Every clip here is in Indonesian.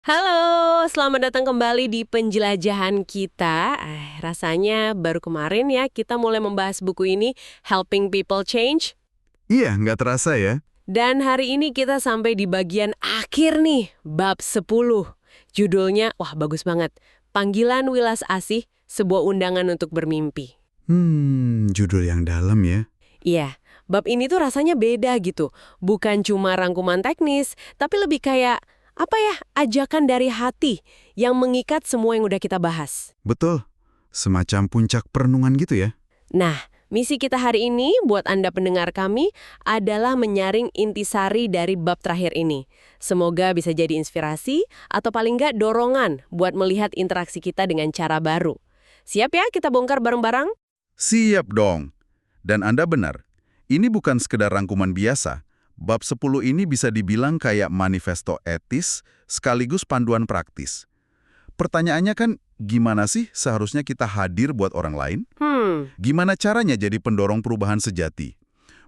Halo, selamat datang kembali di penjelajahan kita. Rasanya baru kemarin ya kita mulai membahas buku ini, Helping People Change. Iya, nggak terasa ya. Dan hari ini kita sampai di bagian akhir nih, bab 10. Judulnya, wah bagus banget. Panggilan Wilas Asih, sebuah undangan untuk bermimpi. Judul yang dalam ya. Iya, bab ini tuh rasanya beda gitu. Bukan cuma rangkuman teknis, tapi lebih kayak, ajakan dari hati yang mengikat semua yang udah kita bahas. Betul. Semacam puncak perenungan gitu ya. Nah, misi kita hari ini buat Anda pendengar kami adalah menyaring intisari dari bab terakhir ini. Semoga bisa jadi inspirasi atau paling nggak dorongan buat melihat interaksi kita dengan cara baru. Siap ya kita bongkar bareng-bareng? Siap dong. Dan Anda benar. Ini bukan sekedar rangkuman biasa. Bab 10 ini bisa dibilang kayak manifesto etis sekaligus panduan praktis. Pertanyaannya kan, gimana sih seharusnya kita hadir buat orang lain? Gimana caranya jadi pendorong perubahan sejati?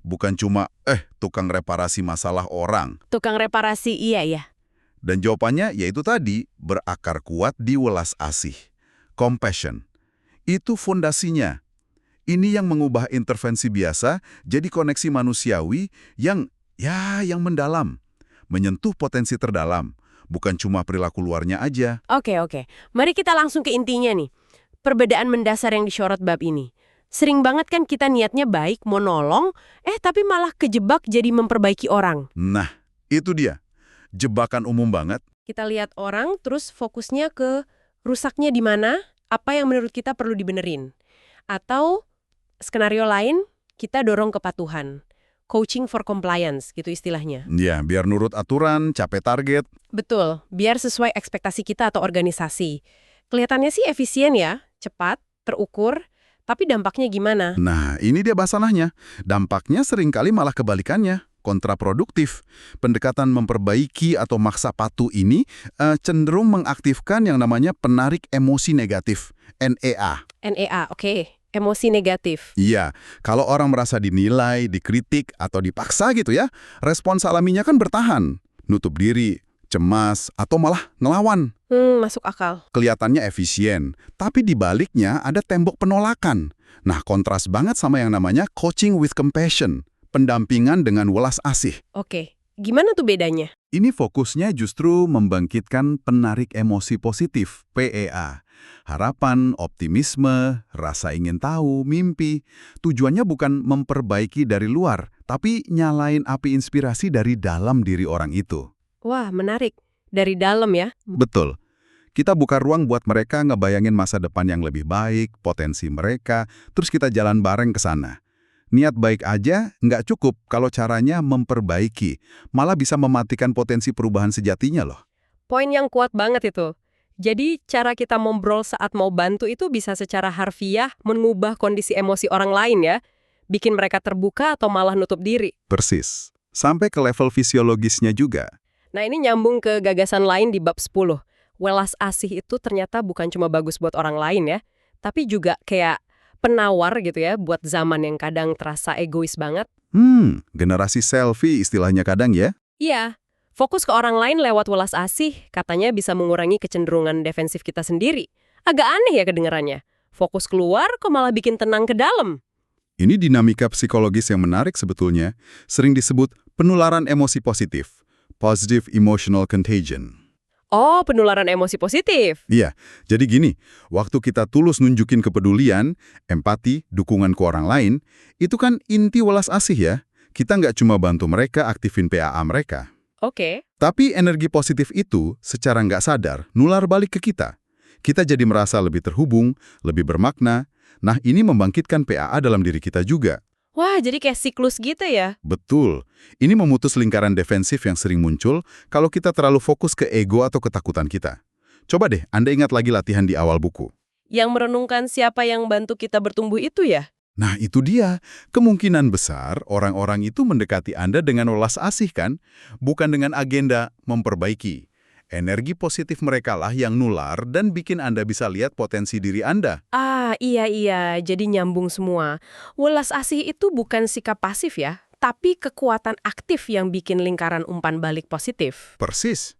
Bukan cuma, tukang reparasi masalah orang. Tukang reparasi iya ya. Dan jawabannya yaitu tadi, berakar kuat di welas asih. Compassion. Itu fondasinya. Ini yang mengubah intervensi biasa jadi koneksi manusiawi yang mendalam. Menyentuh potensi terdalam. Bukan cuma perilaku luarnya aja. Oke. Mari kita langsung ke intinya nih. Perbedaan mendasar yang disorot bab ini. Sering banget kan kita niatnya baik, mau nolong, tapi malah kejebak jadi memperbaiki orang. Nah, itu dia. Jebakan umum banget. Kita lihat orang, terus fokusnya ke rusaknya di mana, apa yang menurut kita perlu dibenerin. Atau skenario lain, kita dorong kepatuhan. Coaching for compliance, gitu istilahnya. Ya, biar nurut aturan, capai target. Betul, biar sesuai ekspektasi kita atau organisasi. Kelihatannya sih efisien ya, cepat, terukur, tapi dampaknya gimana? Nah, ini dia masalahnya. Dampaknya seringkali malah kebalikannya. Kontraproduktif. Pendekatan memperbaiki atau maksa patuh ini cenderung mengaktifkan yang namanya penarik emosi negatif, NEA. NEA, oke. Emosi negatif. Iya, kalau orang merasa dinilai, dikritik, atau dipaksa gitu ya, respons alaminya kan bertahan, nutup diri, cemas, atau malah ngelawan. Masuk akal. Kelihatannya efisien, tapi di baliknya ada tembok penolakan. Nah, kontras banget sama yang namanya coaching with compassion, pendampingan dengan welas asih. Oke, gimana tuh bedanya? Ini fokusnya justru membangkitkan penarik emosi positif, PEA. Harapan, optimisme, rasa ingin tahu, mimpi. Tujuannya bukan memperbaiki dari luar, tapi nyalain api inspirasi dari dalam diri orang itu. Wah, menarik. Dari dalam ya? Betul. Kita buka ruang buat mereka ngebayangin masa depan yang lebih baik, potensi mereka, terus kita jalan bareng ke sana. Niat baik aja nggak cukup kalau caranya memperbaiki, malah bisa mematikan potensi perubahan sejatinya loh. Poin yang kuat banget itu. Jadi, cara kita ngobrol saat mau bantu itu bisa secara harfiah mengubah kondisi emosi orang lain ya? Bikin mereka terbuka atau malah nutup diri. Persis. Sampai ke level fisiologisnya juga. Nah, ini nyambung ke gagasan lain di bab 10. Welas asih itu ternyata bukan cuma bagus buat orang lain ya, tapi juga kayak penawar gitu ya buat zaman yang kadang terasa egois banget. Generasi selfie istilahnya kadang ya. Iya, fokus ke orang lain lewat welas asih katanya bisa mengurangi kecenderungan defensif kita sendiri. Agak aneh ya kedengarannya. Fokus keluar kok malah bikin tenang ke dalam. Ini dinamika psikologis yang menarik sebetulnya, sering disebut penularan emosi positif, positive emotional contagion. Oh, penularan emosi positif. Iya, jadi gini, waktu kita tulus nunjukin kepedulian, empati, dukungan ke orang lain, itu kan inti welas asih ya. Kita nggak cuma bantu mereka aktifin PAA mereka. Oke. Tapi energi positif itu secara nggak sadar nular balik ke kita. Kita jadi merasa lebih terhubung, lebih bermakna. Nah, ini membangkitkan PAA dalam diri kita juga. Wah, jadi kayak siklus gitu ya? Betul. Ini memutus lingkaran defensif yang sering muncul kalau kita terlalu fokus ke ego atau ketakutan kita. Coba deh, Anda ingat lagi latihan di awal buku. Yang merenungkan siapa yang bantu kita bertumbuh itu ya? Nah, itu dia. Kemungkinan besar orang-orang itu mendekati Anda dengan welas asih kan? Bukan dengan agenda memperbaiki. Energi positif mereka lah yang nular dan bikin Anda bisa lihat potensi diri Anda. Iya, jadi nyambung semua. Welas asih itu bukan sikap pasif ya, tapi kekuatan aktif yang bikin lingkaran umpan balik positif. Persis.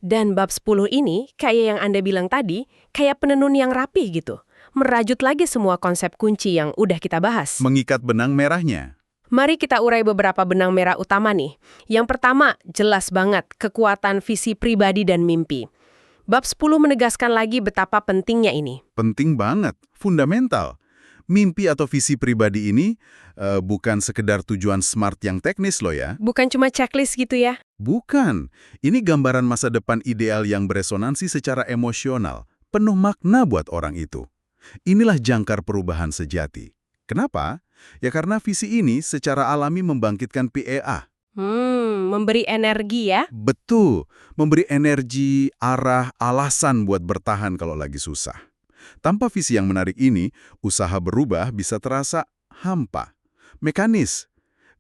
Dan bab 10 ini, kayak yang Anda bilang tadi, kayak penenun yang rapih gitu. Merajut lagi semua konsep kunci yang udah kita bahas. Mengikat benang merahnya. Mari kita urai beberapa benang merah utama nih. Yang pertama, jelas banget kekuatan visi pribadi dan mimpi. Bab 10 menegaskan lagi betapa pentingnya ini. Penting banget, fundamental. Mimpi atau visi pribadi ini bukan sekedar tujuan smart yang teknis loh ya. Bukan cuma checklist gitu ya? Bukan. Ini gambaran masa depan ideal yang beresonansi secara emosional, penuh makna buat orang itu. Inilah jangkar perubahan sejati. Kenapa? Ya karena visi ini secara alami membangkitkan PEA. Memberi energi ya? Betul, memberi energi, arah, alasan buat bertahan kalau lagi susah. Tanpa visi yang menarik ini, usaha berubah bisa terasa hampa, mekanis,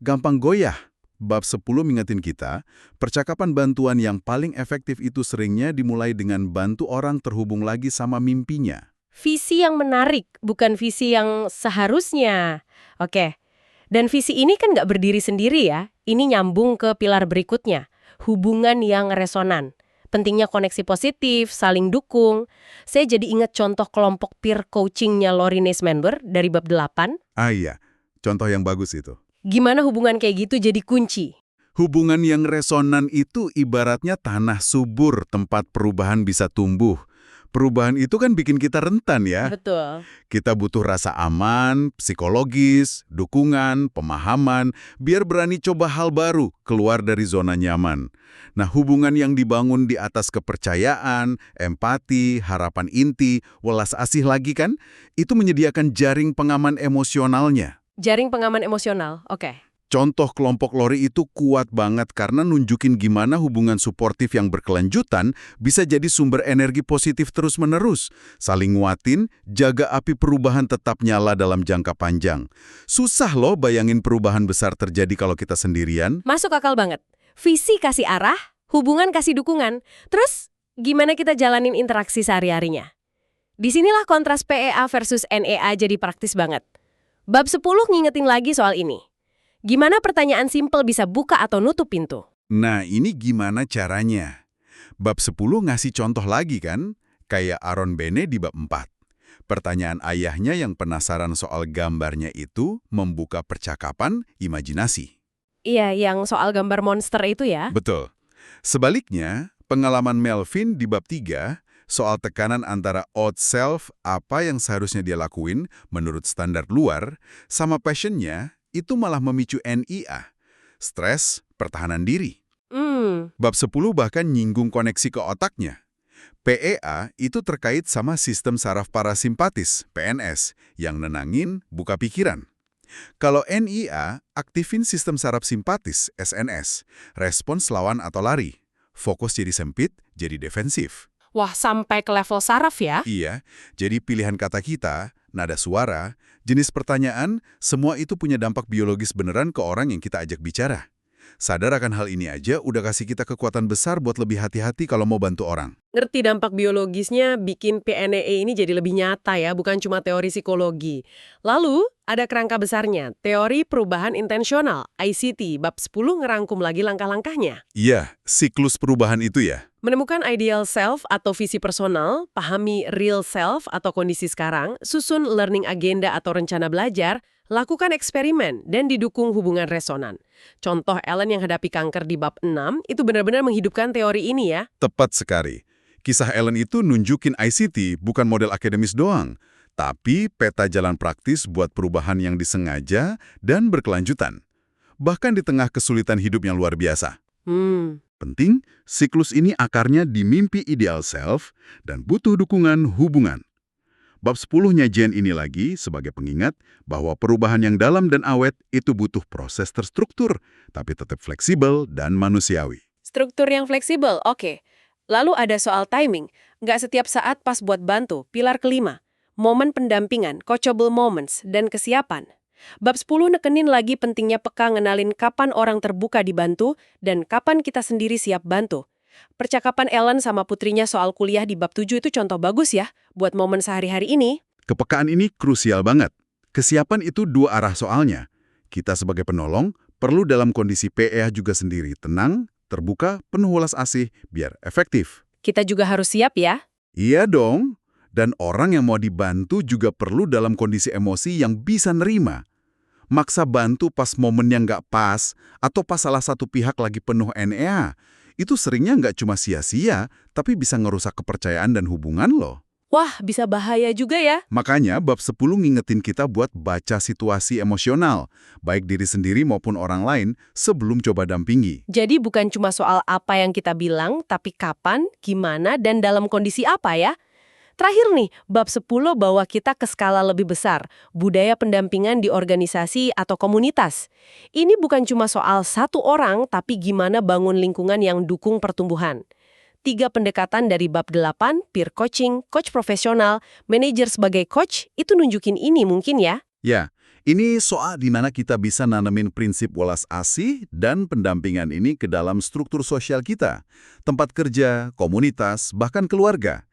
gampang goyah. Bab 10 mengingetin kita, percakapan bantuan yang paling efektif itu seringnya dimulai dengan bantu orang terhubung lagi sama mimpinya. Visi yang menarik, bukan visi yang seharusnya. Oke, dan visi ini kan nggak berdiri sendiri ya. Ini nyambung ke pilar berikutnya, hubungan yang resonan. Pentingnya koneksi positif, saling dukung. Saya jadi ingat contoh kelompok peer coaching-nya Lori Nesmember dari bab 8. Ah iya, contoh yang bagus itu. Gimana hubungan kayak gitu jadi kunci? Hubungan yang resonan itu ibaratnya tanah subur tempat perubahan bisa tumbuh. Perubahan itu kan bikin kita rentan ya. Betul. Kita butuh rasa aman, psikologis, dukungan, pemahaman, biar berani coba hal baru, keluar dari zona nyaman. Nah, hubungan yang dibangun di atas kepercayaan, empati, harapan inti, welas asih lagi kan, itu menyediakan jaring pengaman emosionalnya. Jaring pengaman emosional, oke. Contoh kelompok Lori itu kuat banget karena nunjukin gimana hubungan suportif yang berkelanjutan bisa jadi sumber energi positif terus-menerus. Saling nguatin, jaga api perubahan tetap nyala dalam jangka panjang. Susah loh bayangin perubahan besar terjadi kalau kita sendirian. Masuk akal banget. Visi kasih arah, hubungan kasih dukungan. Terus, gimana kita jalanin interaksi sehari-harinya? Disinilah kontras PEA versus NEA jadi praktis banget. Bab 10 ngingetin lagi soal ini. Gimana pertanyaan simpel bisa buka atau nutup pintu? Nah, ini gimana caranya? Bab 10 ngasih contoh lagi kan? Kayak Aaron Bene di bab 4. Pertanyaan ayahnya yang penasaran soal gambarnya itu membuka percakapan imajinasi. Iya, yang soal gambar monster itu ya? Betul. Sebaliknya, pengalaman Melvin di bab 3 soal tekanan antara odd self, apa yang seharusnya dia lakuin menurut standar luar, sama passionnya, itu malah memicu NIA, stres, pertahanan diri. Bab 10 bahkan nyinggung koneksi ke otaknya. PEA itu terkait sama sistem saraf parasimpatis, PNS, yang nenangin, buka pikiran. Kalau NIA, aktifin sistem saraf simpatis, SNS, respons lawan atau lari. Fokus jadi sempit, jadi defensif. Wah, sampai ke level saraf ya? Iya, jadi pilihan kata kita, nada suara, jenis pertanyaan, semua itu punya dampak biologis beneran ke orang yang kita ajak bicara. Sadar akan hal ini aja udah kasih kita kekuatan besar buat lebih hati-hati kalau mau bantu orang. Ngerti dampak biologisnya bikin PNEE ini jadi lebih nyata ya, bukan cuma teori psikologi. Lalu, ada kerangka besarnya, teori perubahan intensional, ICT, bab 10 ngerangkum lagi langkah-langkahnya. Iya, siklus perubahan itu ya. Menemukan ideal self atau visi personal, pahami real self atau kondisi sekarang, susun learning agenda atau rencana belajar, lakukan eksperimen, dan didukung hubungan resonan. Contoh Ellen yang hadapi kanker di bab 6 itu benar-benar menghidupkan teori ini ya. Tepat sekali. Kisah Ellen itu nunjukin ICT bukan model akademis doang, tapi peta jalan praktis buat perubahan yang disengaja dan berkelanjutan. Bahkan di tengah kesulitan hidup yang luar biasa. Penting, siklus ini akarnya di mimpi ideal self dan butuh dukungan hubungan. Bab 10-nya Jen ini lagi sebagai pengingat bahwa perubahan yang dalam dan awet itu butuh proses terstruktur, tapi tetap fleksibel dan manusiawi. Struktur yang fleksibel, oke. Lalu ada soal timing. Nggak setiap saat pas buat bantu, pilar kelima. Momen pendampingan, coachable moments, dan kesiapan. Bab 10 nekenin lagi pentingnya peka ngenalin kapan orang terbuka dibantu dan kapan kita sendiri siap bantu. Percakapan Ellen sama putrinya soal kuliah di bab 7 itu contoh bagus ya buat momen sehari-hari ini. Kepekaan ini krusial banget. Kesiapan itu dua arah soalnya. Kita sebagai penolong perlu dalam kondisi PEA juga sendiri tenang, terbuka, penuh welas asih, biar efektif. Kita juga harus siap ya. Iya dong. Dan orang yang mau dibantu juga perlu dalam kondisi emosi yang bisa nerima. Maksa bantu pas momennya nggak pas, atau pas salah satu pihak lagi penuh NEA, itu seringnya nggak cuma sia-sia, tapi bisa ngerusak kepercayaan dan hubungan loh. Wah, bisa bahaya juga ya. Makanya bab 10 ngingetin kita buat baca situasi emosional, baik diri sendiri maupun orang lain, sebelum coba dampingi. Jadi bukan cuma soal apa yang kita bilang, tapi kapan, gimana, dan dalam kondisi apa ya. Terakhir nih, bab 10 bawa kita ke skala lebih besar, budaya pendampingan di organisasi atau komunitas. Ini bukan cuma soal satu orang, tapi gimana bangun lingkungan yang dukung pertumbuhan. 3 pendekatan dari bab 8, peer coaching, coach profesional, manajer sebagai coach, itu nunjukin ini mungkin ya? Ya, ini soal di mana kita bisa nanemin prinsip welas asih dan pendampingan ini ke dalam struktur sosial kita, tempat kerja, komunitas, bahkan keluarga.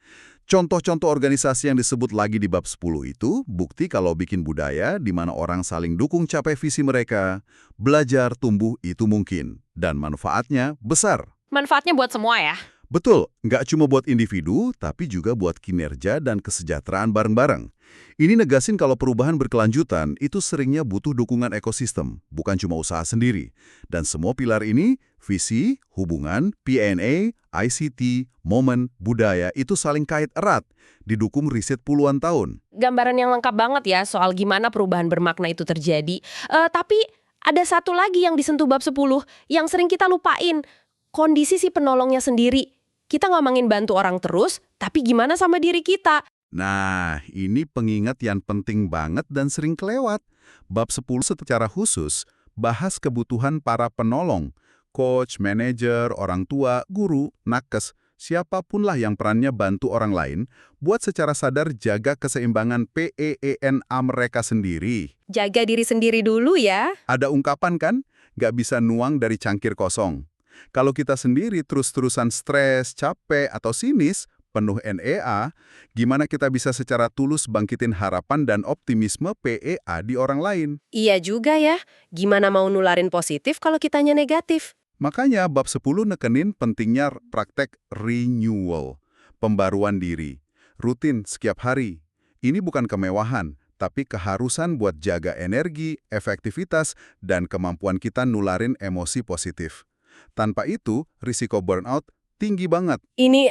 Contoh-contoh organisasi yang disebut lagi di bab 10 itu bukti kalau bikin budaya di mana orang saling dukung capai visi mereka, belajar tumbuh itu mungkin, dan manfaatnya besar. Manfaatnya buat semua ya? Betul, nggak cuma buat individu, tapi juga buat kinerja dan kesejahteraan bareng-bareng. Ini negasin kalau perubahan berkelanjutan itu seringnya butuh dukungan ekosistem, bukan cuma usaha sendiri. Dan semua pilar ini, visi, hubungan, P&A, ICT, momen, budaya itu saling kait erat, didukung riset puluhan tahun. Gambaran yang lengkap banget ya soal gimana perubahan bermakna itu terjadi. Tapi ada satu lagi yang disentuh bab 10 yang sering kita lupain. Kondisi si penolongnya sendiri. Kita ngomongin bantu orang terus, tapi gimana sama diri kita? Nah, ini pengingat yang penting banget dan sering kelewat. Bab 10 secara khusus bahas kebutuhan para penolong, coach, manajer, orang tua, guru, nakes, siapapun lah yang perannya bantu orang lain, buat secara sadar jaga keseimbangan PEENA mereka sendiri. Jaga diri sendiri dulu ya. Ada ungkapan kan, nggak bisa nuang dari cangkir kosong. Kalau kita sendiri terus-terusan stres, capek, atau sinis, penuh NEA, gimana kita bisa secara tulus bangkitin harapan dan optimisme PEA di orang lain? Iya juga ya. Gimana mau nularin positif kalau kitanya negatif? Makanya bab 10 nekenin pentingnya praktek renewal, pembaruan diri, rutin setiap hari. Ini bukan kemewahan, tapi keharusan buat jaga energi, efektivitas, dan kemampuan kita nularin emosi positif. Tanpa itu, risiko burnout tinggi banget. Ini,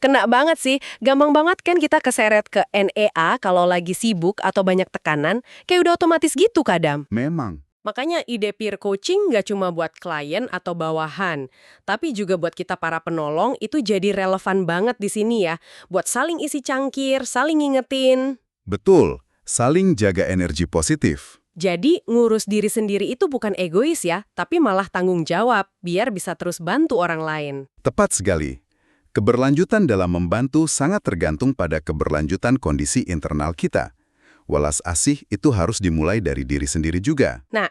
kena banget sih. Gampang banget kan kita keseret ke NEA kalau lagi sibuk atau banyak tekanan. Kayak udah otomatis gitu kadang. Memang. Makanya ide peer coaching nggak cuma buat klien atau bawahan, tapi juga buat kita para penolong itu jadi relevan banget di sini ya. Buat saling isi cangkir, saling ngingetin. Betul, saling jaga energi positif. Jadi ngurus diri sendiri itu bukan egois ya, tapi malah tanggung jawab biar bisa terus bantu orang lain. Tepat sekali. Keberlanjutan dalam membantu sangat tergantung pada keberlanjutan kondisi internal kita. Welas asih itu harus dimulai dari diri sendiri juga. Nah,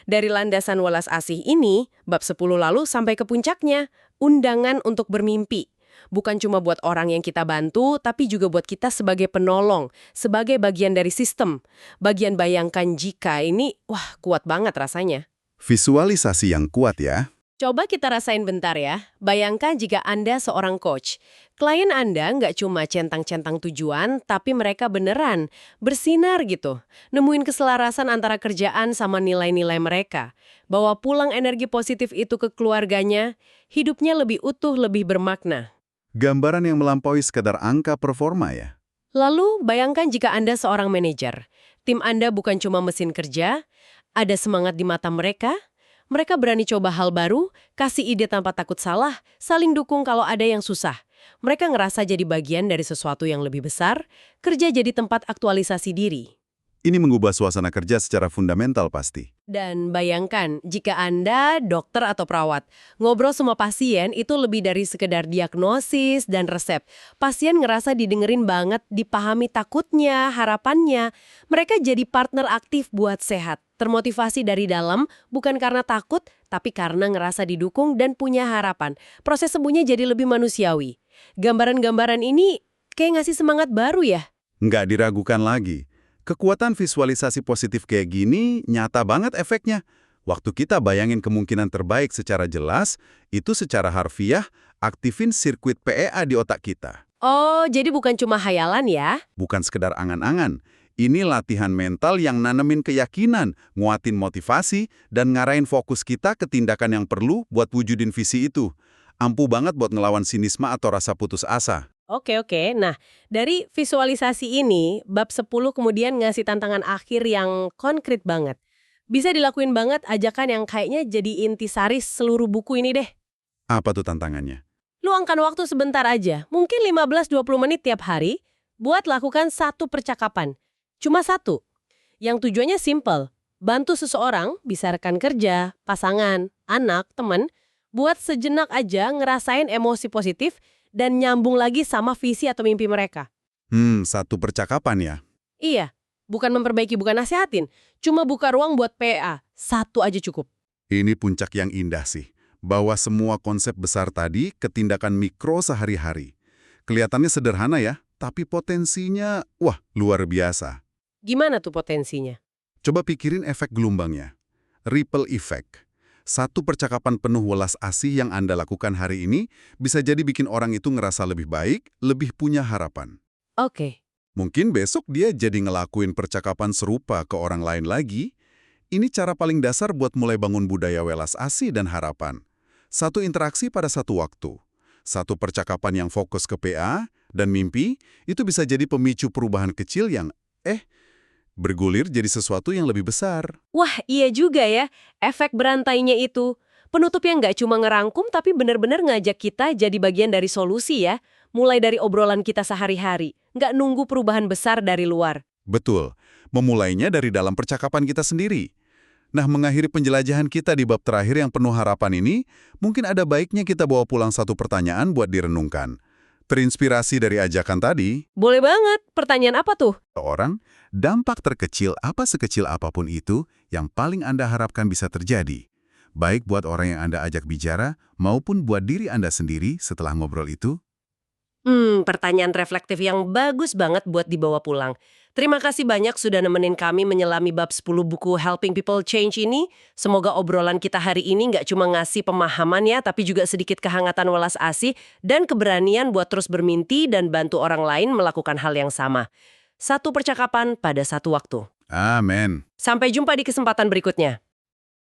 dari landasan welas asih ini, bab 10 lalu sampai ke puncaknya, undangan untuk bermimpi. Bukan cuma buat orang yang kita bantu, tapi juga buat kita sebagai penolong, sebagai bagian dari sistem. Bagian bayangkan jika ini, kuat banget rasanya. Visualisasi yang kuat ya. Coba kita rasain bentar ya. Bayangkan jika Anda seorang coach. Klien Anda nggak cuma centang-centang tujuan, tapi mereka beneran bersinar gitu. Nemuin keselarasan antara kerjaan sama nilai-nilai mereka. Bawa pulang energi positif itu ke keluarganya, hidupnya lebih utuh, lebih bermakna. Gambaran yang melampaui sekadar angka performa ya. Lalu, bayangkan jika Anda seorang manajer. Tim Anda bukan cuma mesin kerja, ada semangat di mata mereka, mereka berani coba hal baru, kasih ide tanpa takut salah, saling dukung kalau ada yang susah. Mereka ngerasa jadi bagian dari sesuatu yang lebih besar, kerja jadi tempat aktualisasi diri. Ini mengubah suasana kerja secara fundamental pasti. Dan bayangkan, jika Anda, dokter atau perawat, ngobrol sama pasien itu lebih dari sekedar diagnosis dan resep. Pasien ngerasa didengerin banget, dipahami takutnya, harapannya. Mereka jadi partner aktif buat sehat. Termotivasi dari dalam, bukan karena takut, tapi karena ngerasa didukung dan punya harapan. Proses sembuhnya jadi lebih manusiawi. Gambaran-gambaran ini kayak ngasih semangat baru ya? Nggak diragukan lagi. Kekuatan visualisasi positif kayak gini nyata banget efeknya. Waktu kita bayangin kemungkinan terbaik secara jelas, itu secara harfiah aktifin sirkuit PEA di otak kita. Oh, jadi bukan cuma hayalan ya? Bukan sekedar angan-angan. Ini latihan mental yang nanemin keyakinan, nguatin motivasi, dan ngarahin fokus kita ke tindakan yang perlu buat wujudin visi itu. Ampuh banget buat ngelawan sinisme atau rasa putus asa. Oke. Nah, dari visualisasi ini, bab 10 kemudian ngasih tantangan akhir yang konkret banget. Bisa dilakuin banget ajakan yang kayaknya jadi intisari seluruh buku ini deh. Apa tuh tantangannya? Luangkan waktu sebentar aja, mungkin 15-20 menit tiap hari, buat lakukan satu percakapan. Cuma satu. Yang tujuannya simple, bantu seseorang, bisa rekan kerja, pasangan, anak, teman, buat sejenak aja ngerasain emosi positif dan nyambung lagi sama visi atau mimpi mereka. Satu percakapan ya. Iya, bukan memperbaiki, bukan nasihatin, cuma buka ruang buat PA, satu aja cukup. Ini puncak yang indah sih. Bawa semua konsep besar tadi ke tindakan mikro sehari-hari. Kelihatannya sederhana ya, tapi potensinya, wah, luar biasa. Gimana tuh potensinya? Coba pikirin efek gelombangnya. Ripple effect. Satu percakapan penuh welas asih yang Anda lakukan hari ini bisa jadi bikin orang itu ngerasa lebih baik, lebih punya harapan. Oke. Mungkin besok dia jadi ngelakuin percakapan serupa ke orang lain lagi. Ini cara paling dasar buat mulai bangun budaya welas asih dan harapan. Satu interaksi pada satu waktu. Satu percakapan yang fokus ke PA dan mimpi, itu bisa jadi pemicu perubahan kecil yang, bergulir jadi sesuatu yang lebih besar. Wah, iya juga ya, efek berantainya itu. Penutupnya nggak cuma ngerangkum, tapi benar-benar ngajak kita jadi bagian dari solusi ya. Mulai dari obrolan kita sehari-hari, nggak nunggu perubahan besar dari luar. Betul, memulainya dari dalam percakapan kita sendiri. Nah, mengakhiri penjelajahan kita di bab terakhir yang penuh harapan ini, mungkin ada baiknya kita bawa pulang satu pertanyaan buat direnungkan. Terinspirasi dari ajakan tadi, Boleh banget, pertanyaan apa tuh? orang, dampak terkecil apa sekecil apapun itu yang paling Anda harapkan bisa terjadi. Baik buat orang yang Anda ajak bicara, maupun buat diri Anda sendiri setelah ngobrol itu. Pertanyaan reflektif yang bagus banget buat dibawa pulang. Terima kasih banyak sudah nemenin kami menyelami bab 10 buku Helping People Change ini. Semoga obrolan kita hari ini nggak cuma ngasih pemahaman ya, tapi juga sedikit kehangatan welas asih dan keberanian buat terus bermimpi dan bantu orang lain melakukan hal yang sama. Satu percakapan pada satu waktu. Amin. Sampai jumpa di kesempatan berikutnya.